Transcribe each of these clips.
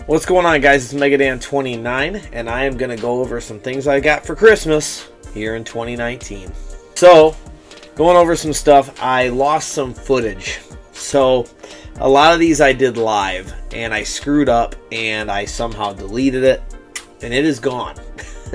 What's going on, guys? It's Megadan29, and I am going to go over some things I got for Christmas here in 2019. So, going over some stuff, I lost some footage. So, a lot of these I did live, and I screwed up, and I somehow deleted it, and it is gone.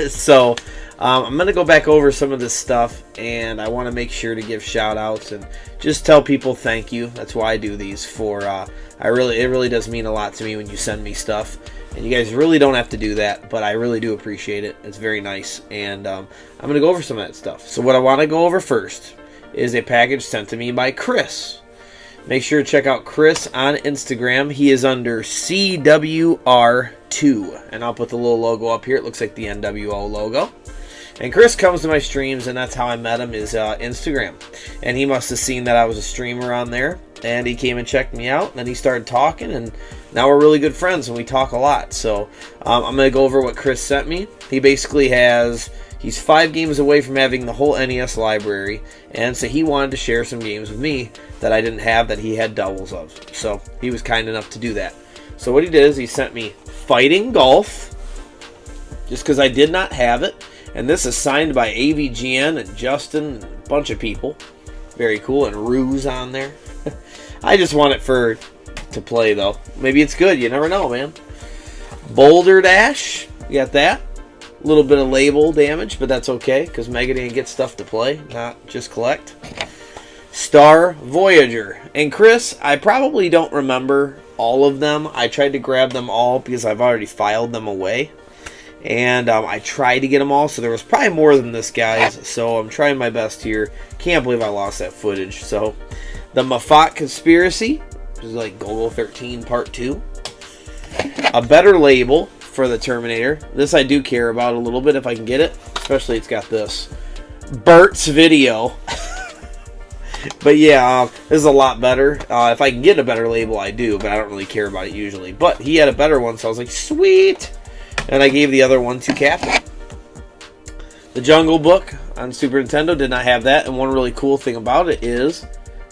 So, I'm going to go back over some of this stuff, and I want to make sure to give shout-outs and just tell people thank you. That's why I do these for... it really does mean a lot to me when you send me stuff, and you guys really don't have to do that, but I really do appreciate it. It's very nice, and I'm going to go over some of that stuff. So what I want to go over first is a package sent to me by Chris. Make sure to check out Chris on Instagram. He is under CWR2, and I'll put the little logo up here. It looks like the NWO logo. And Chris comes to my streams, and that's how I met him, is Instagram. And he must have seen that I was a streamer on there, and he came and checked me out, and then he started talking, and now we're really good friends, and we talk a lot. So I'm going to go over what Chris sent me. He basically he's 5 games away from having the whole NES library, and so he wanted to share some games with me that I didn't have that he had doubles of. So he was kind enough to do that. So what he did is he sent me Fighting Golf, just because I did not have it. And this is signed by AVGN and Justin and a bunch of people. Very cool. And Ruse on there. I just want it to play, though. Maybe it's good. You never know, man. Boulder Dash. You got that. A little bit of label damage, but that's okay, because Megadan gets stuff to play, not just collect. Star Voyager. And Chris, I probably don't remember all of them. I tried to grab them all because I've already filed them away. And I tried to get them all, so there was probably more than this, guys. So I'm trying my best here. Can't believe I lost that footage. So, the Mafat Conspiracy, which is like Golgo 13 Part 2. A better label for the Terminator. This I do care about a little bit if I can get it. Especially it's got this. Bert's Video. But yeah, this is a lot better. If I can get a better label, I do. But I don't really care about it usually. But he had a better one, so I was like, sweet! And I gave the other one to Captain. The Jungle Book on Super Nintendo did not have that. And one really cool thing about it is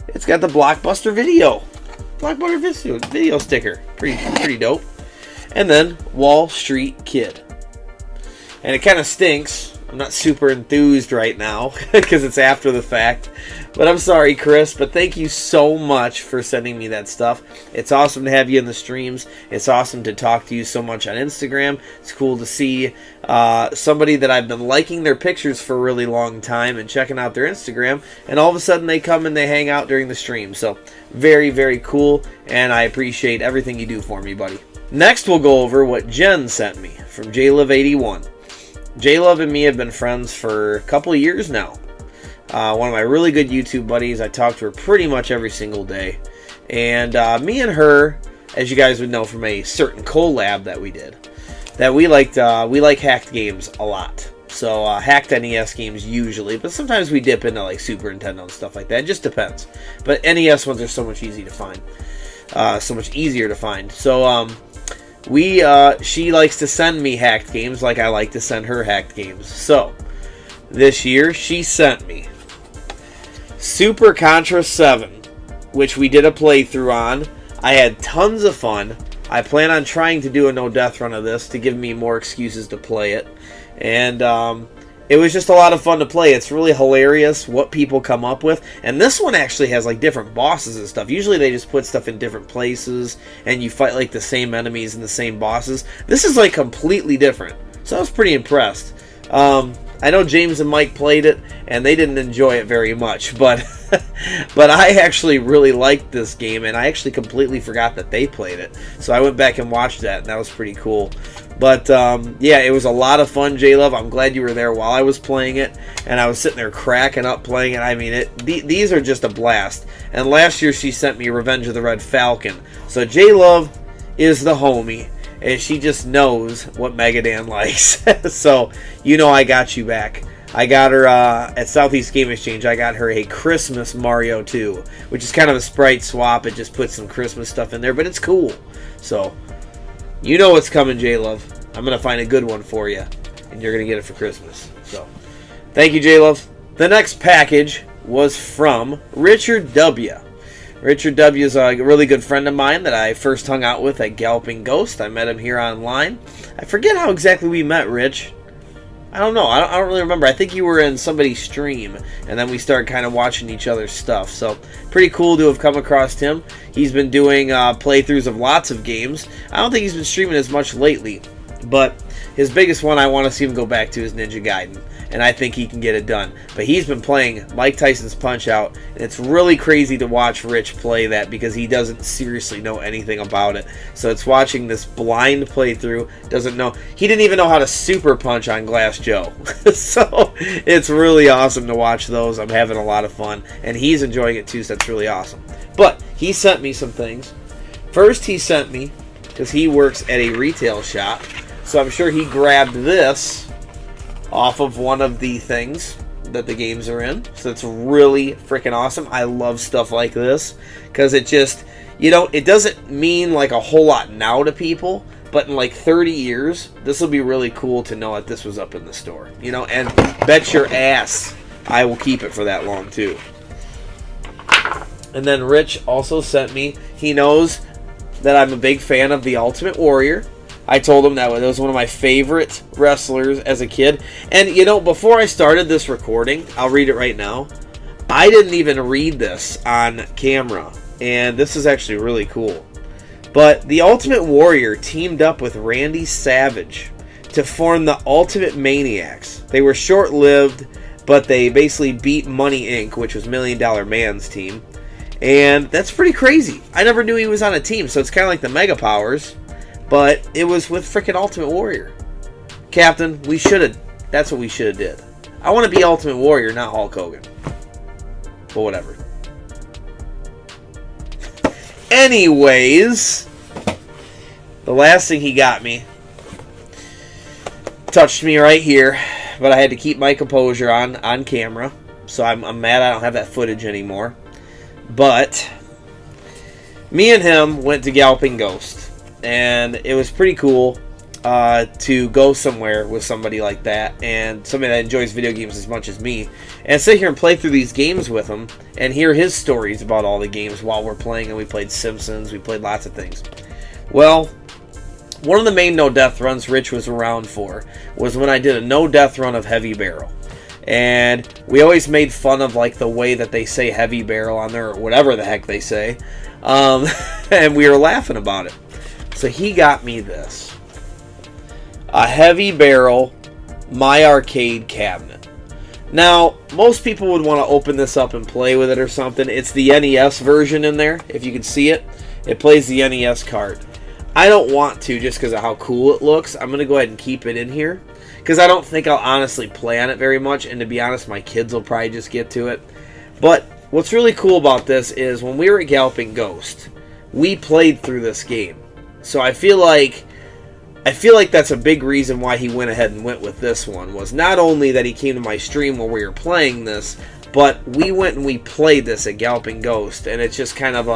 it's got the Blockbuster Video. Blockbuster Video sticker. Pretty dope. And then Wall Street Kid. And it kind of stinks. I'm not super enthused right now because it's after the fact. But I'm sorry, Chris, but thank you so much for sending me that stuff. It's awesome to have you in the streams. It's awesome to talk to you so much on Instagram. It's cool to see somebody that I've been liking their pictures for a really long time and checking out their Instagram, and all of a sudden they come and they hang out during the stream. So very, very cool, and I appreciate everything you do for me, buddy. Next, we'll go over what Jen sent me from JLove81. JLove and me have been friends for a couple of years now. One of my really good YouTube buddies. I talk to her pretty much every single day. And me and her, as you guys would know from a certain collab that we did, that we like hacked games a lot. So hacked NES games usually, but sometimes we dip into like Super Nintendo and stuff like that. It just depends. But NES ones are so much easier to find. So she likes to send me hacked games like I like to send her hacked games. So this year she sent me Super Contra 7, which we did a playthrough on. I had tons of fun. I plan on trying to do a no-death run of this to give me more excuses to play it. And it was just a lot of fun to play. It's really hilarious what people come up with. And this one actually has like different bosses and stuff. Usually they just put stuff in different places and you fight like the same enemies and the same bosses. This is like completely different. So I was pretty impressed. I know James and Mike played it, and they didn't enjoy it very much, but but I actually really liked this game, and I actually completely forgot that they played it. So I went back and watched that, and that was pretty cool. But yeah, it was a lot of fun, J-Love. I'm glad you were there while I was playing it, and I was sitting there cracking up playing it. I mean, these are just a blast. And last year she sent me Revenge of the Red Falcon. So J-Love is the homie. And she just knows what Megadan likes. So, you know I got you back. I got her at Southeast Game Exchange. I got her a Christmas Mario 2, which is kind of a sprite swap. It just puts some Christmas stuff in there, but it's cool. So, you know what's coming, J-Love. I'm going to find a good one for you, and you're going to get it for Christmas. So, thank you, J-Love. The next package was from Richard W. Richard W. is a really good friend of mine that I first hung out with at Galloping Ghost. I met him here online. I forget how exactly we met, Rich. I don't know. I don't really remember. I think you were in somebody's stream, and then we started kind of watching each other's stuff. So, pretty cool to have come across him. He's been doing playthroughs of lots of games. I don't think he's been streaming as much lately, but his biggest one I want to see him go back to is Ninja Gaiden, and I think he can get it done. But he's been playing Mike Tyson's Punch-Out!, and it's really crazy to watch Rich play that because he doesn't seriously know anything about it. So it's watching this blind playthrough, doesn't know. He didn't even know how to super punch on Glass Joe. So it's really awesome to watch those. I'm having a lot of fun, and he's enjoying it too, so that's really awesome. But he sent me some things. First he sent me, because he works at a retail shop, so I'm sure he grabbed this off of one of the things that the games are in. So it's really freaking awesome. I love stuff like this because it just, you know, it doesn't mean like a whole lot now to people, but in like 30 years, this will be really cool to know that this was up in the store, you know, and bet your ass I will keep it for that long too. And then Rich also sent me, he knows that I'm a big fan of The Ultimate Warrior. I told him that was one of my favorite wrestlers as a kid. And, you know, before I started this recording, I'll read it right now. I didn't even read this on camera. And this is actually really cool. But The Ultimate Warrior teamed up with Randy Savage to form the Ultimate Maniacs. They were short-lived, but they basically beat Money Inc., which was $1 Million Man's team. And that's pretty crazy. I never knew he was on a team, so it's kind of like the Mega Powers. But it was with frickin' Ultimate Warrior. Captain, we should have... That's what we should have did. I want to be Ultimate Warrior, not Hulk Hogan. But whatever. Anyways, the last thing he got me touched me right here, but I had to keep my composure on camera. So I'm mad I don't have that footage anymore. But me and him went to Galloping Ghost. And it was pretty cool to go somewhere with somebody like that, and somebody that enjoys video games as much as me, and sit here and play through these games with him and hear his stories about all the games while we're playing. And we played Simpsons, we played lots of things. Well, one of the main no-death runs Rich was around for was when I did a no-death run of Heavy Barrel. And we always made fun of like the way that they say Heavy Barrel on there, or whatever the heck they say. And we were laughing about it. So he got me this. A Heavy Barrel My Arcade cabinet. Now, most people would want to open this up and play with it or something. It's the NES version in there, if you can see it. It plays the NES card. I don't want to just because of how cool it looks. I'm going to go ahead and keep it in here, because I don't think I'll honestly play on it very much. And to be honest, my kids will probably just get to it. But what's really cool about this is when we were at Galloping Ghost, we played through this game. So I feel like that's a big reason why he went ahead and went with this one, was not only that he came to my stream while we were playing this, but we went and we played this at Galloping Ghost, and it's just kind of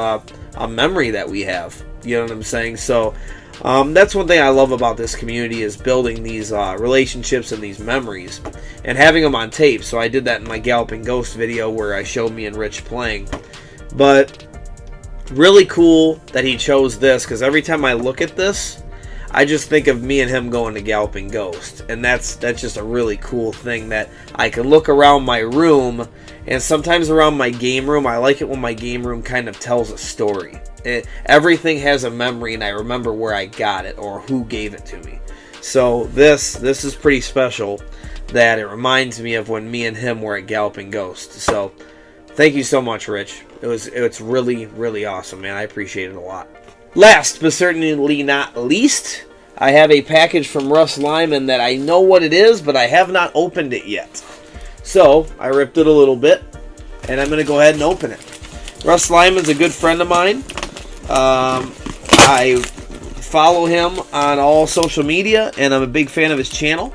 a memory that we have. You know what I'm saying? So that's one thing I love about this community, is building these relationships and these memories and having them on tape. So I did that in my Galloping Ghost video where I showed me and Rich playing. But really cool that he chose this, because every time I look at this, I just think of me and him going to Galloping Ghost. And that's just a really cool thing, that I can look around my room, and sometimes around my game room. I like it when my game room kind of tells a story. Everything has a memory, and I remember where I got it or who gave it to me. So this is pretty special, that it reminds me of when me and him were at Galloping Ghost. So thank you so much, Rich. It's really, really awesome, man. I appreciate it a lot. Last but certainly not least, I have a package from Russ Lyman that I know what it is, but I have not opened it yet. So I ripped it a little bit, and I'm going to go ahead and open it. Russ Lyman's a good friend of mine. I follow him on all social media, and I'm a big fan of his channel.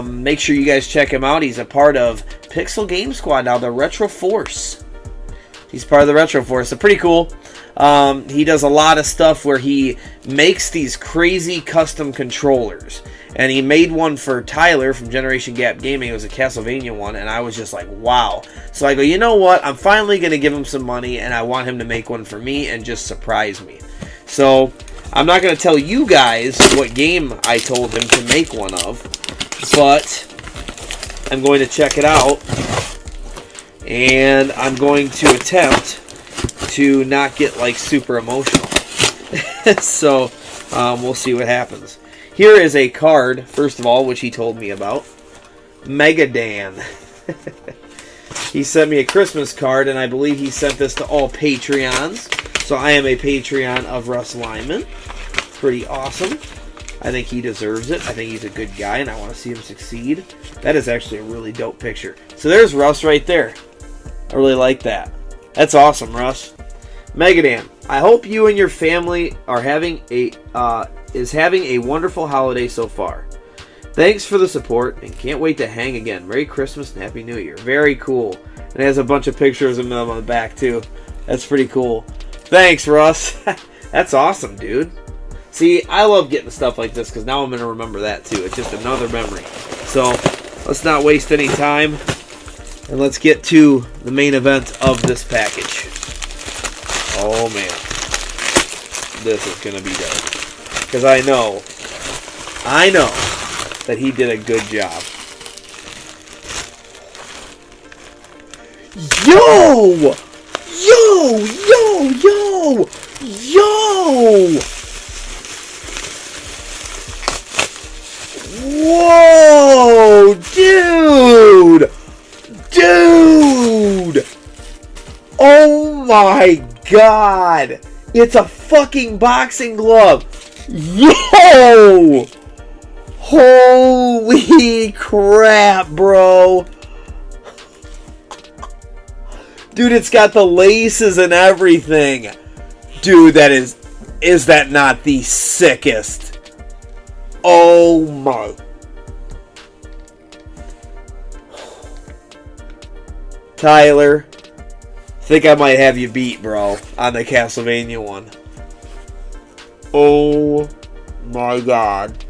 Make sure you guys check him out. He's a part of Pixel Game Squad now, the Retro Force. He's part of the Retro Force, so pretty cool. He does a lot of stuff where he makes these crazy custom controllers. And he made one for Tyler from Generation Gap Gaming. It was a Castlevania one, and I was just like, wow. So I go, you know what? I'm finally going to give him some money, and I want him to make one for me and just surprise me. So I'm not going to tell you guys what game I told him to make one of, but I'm going to check it out, and I'm going to attempt to not get like super emotional. So we'll see what happens. Here is a card, first of all, which he told me about. Megadan. He sent me a Christmas card, and I believe he sent this to all Patreons. So I am a Patreon of Russ Lyman. Pretty awesome. I think he deserves it. I think he's a good guy, and I want to see him succeed. That is actually a really dope picture. So there's Russ right there. I really like that. That's awesome, Russ. Megadan, I hope you and your family are having a wonderful holiday so far. Thanks for the support, and can't wait to hang again. Merry Christmas and Happy New Year. Very cool. And it has a bunch of pictures of them on the back, too. That's pretty cool. Thanks, Russ. That's awesome, dude. See, I love getting stuff like this, because now I'm going to remember that, too. It's just another memory. So, let's not waste any time, and let's get to the main event of this package. Oh, man. This is going to be dope. Because I know that he did a good job. Yo! Yo! Yo! Yo! Yo! Whoa! Dude! Dude! Oh my God! It's a fucking boxing glove! Yo! Holy crap, bro. Dude, it's got the laces and everything. Dude, that is that not the sickest? Oh my. Tyler, think I might have you beat, bro, on the Castlevania one. Oh my God.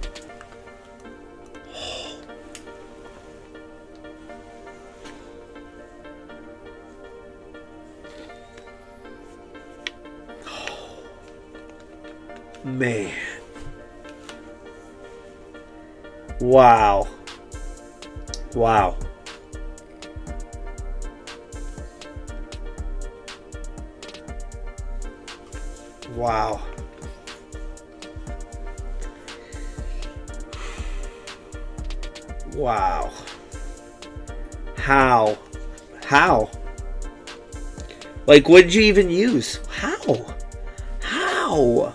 Man. Wow. Wow. Wow. Wow. How? How? Like, what did you even use? How? How?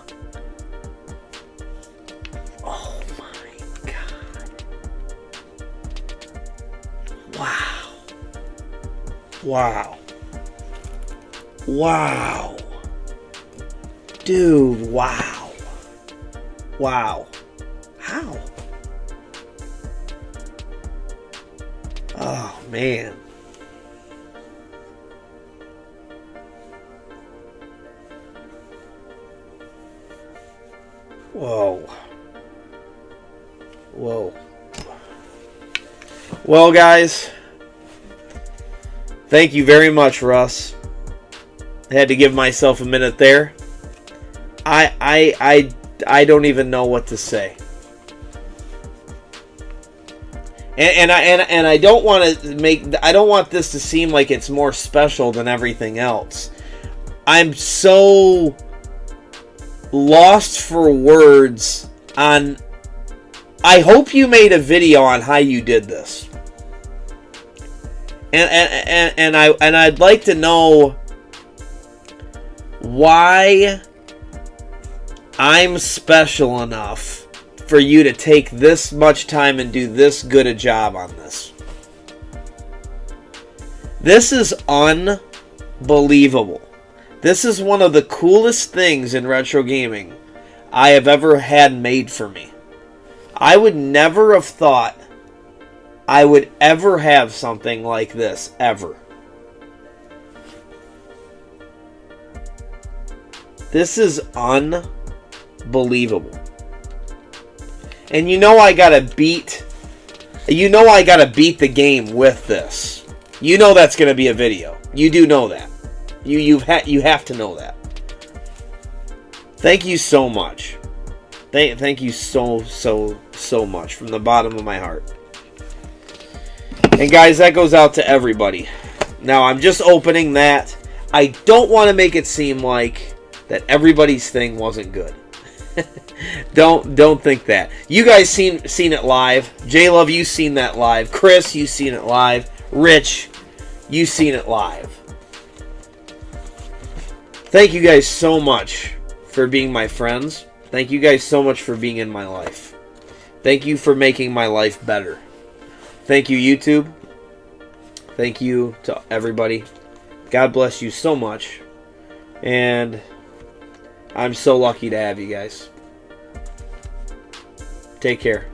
Oh my God. Wow. Wow. Wow. Dude, wow. Wow. How? Oh, man. Whoa. Whoa. Well, guys, thank you very much, Russ. I had to give myself a minute there. I don't even know what to say. And I don't want to I don't want this to seem like it's more special than everything else. I'm so lost for words on. I hope you made a video on how you did this. And I'd like to know why I'm special enough for you to take this much time and do this good a job on this. This is unbelievable. This is one of the coolest things in retro gaming I have ever had made for me. I would never have thought I would ever have something like this, ever. This is unbelievable. And you know I gotta beat... You know I gotta beat the game with this. You know that's gonna be a video. You do know that. You have to know that. Thank you so much. Thank you so much from the bottom of my heart. And guys, that goes out to everybody. Now I'm just opening that. I don't want to make it seem like that everybody's thing wasn't good. Don't think that. You guys seen it live. J-Love, you seen that live. Chris, you seen it live. Rich, you seen it live. Thank you guys so much for being my friends. Thank you guys so much for being in my life. Thank you for making my life better. Thank you, YouTube. Thank you to everybody. God bless you so much. And I'm so lucky to have you guys. Take care.